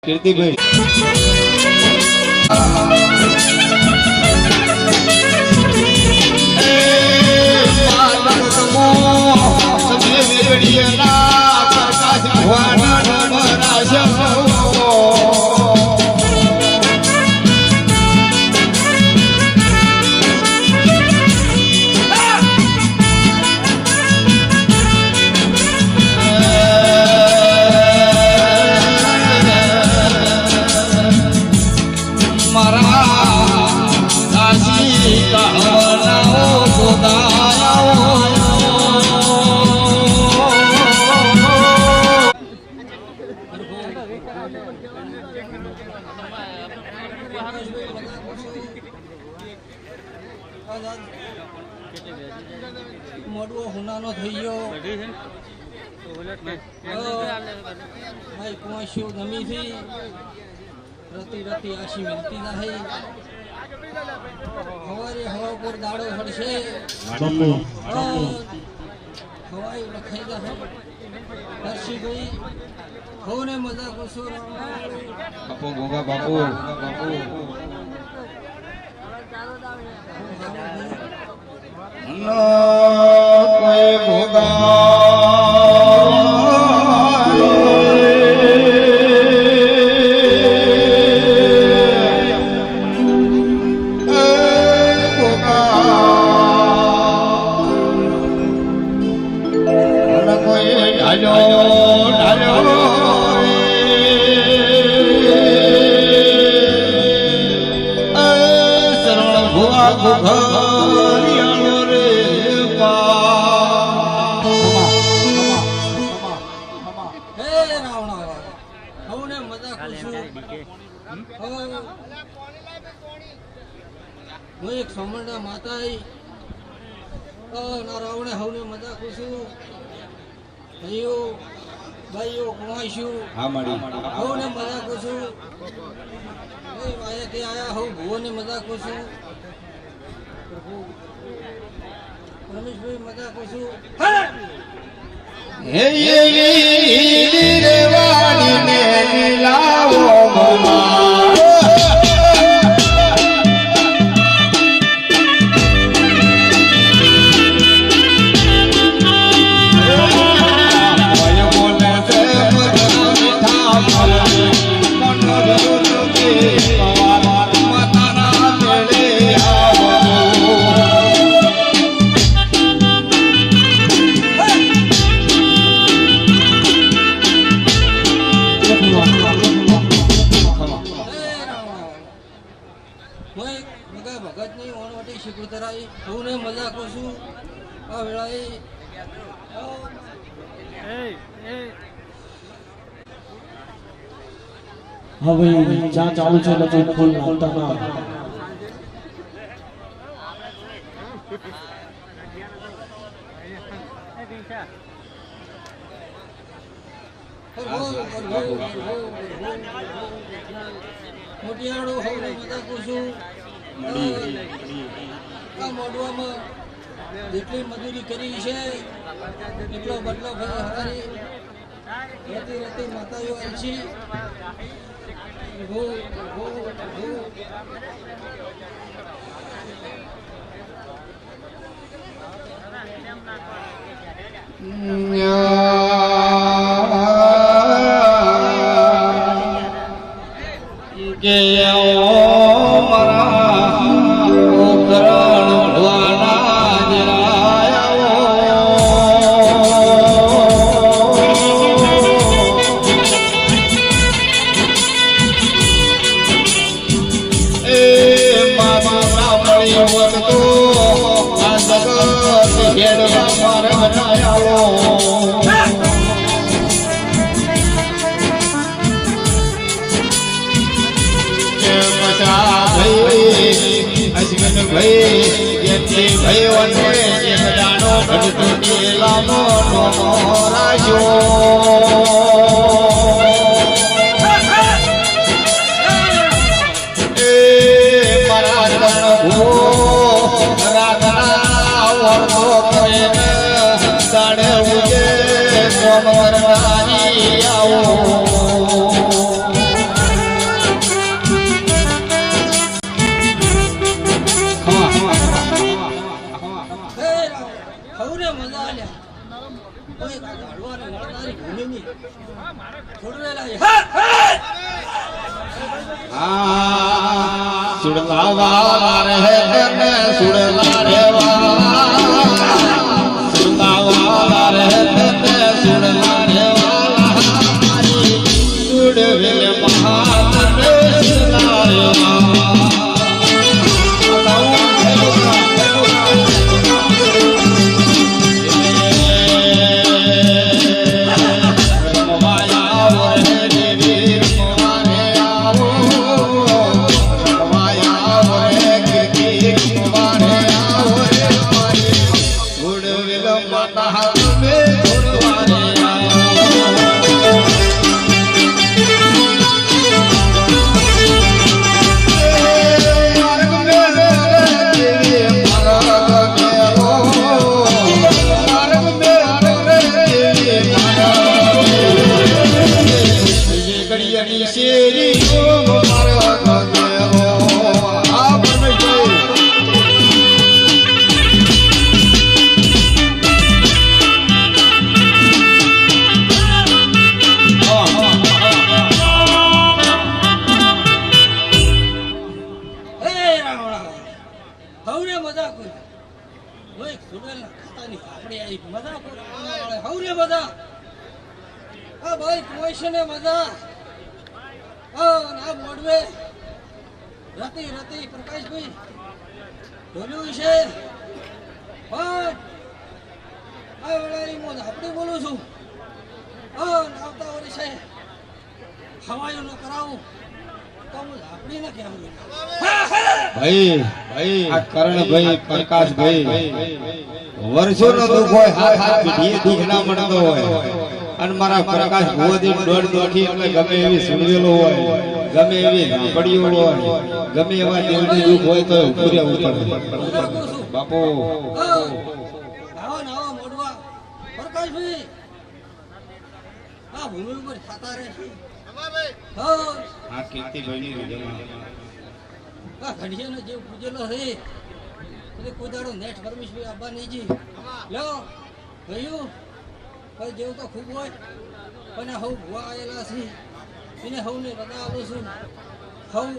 કીર્તિભાઈ મોડવો હુનાનો થઈ ગયો ભાઈ કુંવાશીઓ ગમી થી રતી રતી આશી મિલતી નહીં હવારે હવા પર દાડો હડશે હવાઈ લખાઈ જશે દર્શીભાઈ હોને મજા કરશો બાપુ ગોગા બાપુ કોઈ હું એક સમરના માતા રાવણે હવને મજા કુશું ભાઈઓ ભાઈઓ કુમાઈશું હવને મજા કુશું કે આયા હવ ભુવને મજા કુશું રમેશભાઈ મજા કુશું હે રે વાડીને લાવો ભગતની ઓણવટી શીખુતરાઈ હું મજા કરું આ વેળાએ હવે જ્યાં ચાલુ છે એટલે ફૂલ નાખતા ના મોટિયાળો હવે મજા કરું આ મોડવામાં જેટલી મજૂરી કરી છે એટલો બદલો હવારી રતી રતી માતાઓ આવી છે આવો સુડલાવા રહે તને સુડલા રેવા સુડલાવા રહે તને સુડલા રેવા સુડવેલ મહાતને સુડલા રેવા પ્રકાશભાઈ બોલ્યું છે પણ આ વેળાએ હું આપણે બોલું છું આવતા વર્ષે હવાયો ન કરાવું તો હું આપણી ના કહેવું ભાઈ ભાઈ આ કરણભાઈ પ્રકાશભાઈ વર્ષોનો દુઃખ હોય હાથ હાથ પીઠીએ દુઃખ ના મળતો હોય અને મારા પ્રકાશ ભુવદી દોડ દોઠી એટલે ગમે એવી સુનવેલો હોય ગમે એવી નાપડીઓ હોય ગમે એવા દિલની દુઃખ હોય તો પૂરે ઉપર બાપુ આવા નવા મોડવા પ્રકાશભાઈ આ ભૂમિ ઉપર થતા રહે આ કીર્તિભાઈની રજમાં આ ઘડિયાનો જે પૂજેલો છે એટલે કોઈ દાડો નેટ પરમેશ્વરી આપવા નહીં જી લ્યો ભાઈઓ ભાઈ જેવું તો ખૂબ હોય પણ હવ ભુવા આવેલા છે એને હવને રજા આવું છું હવ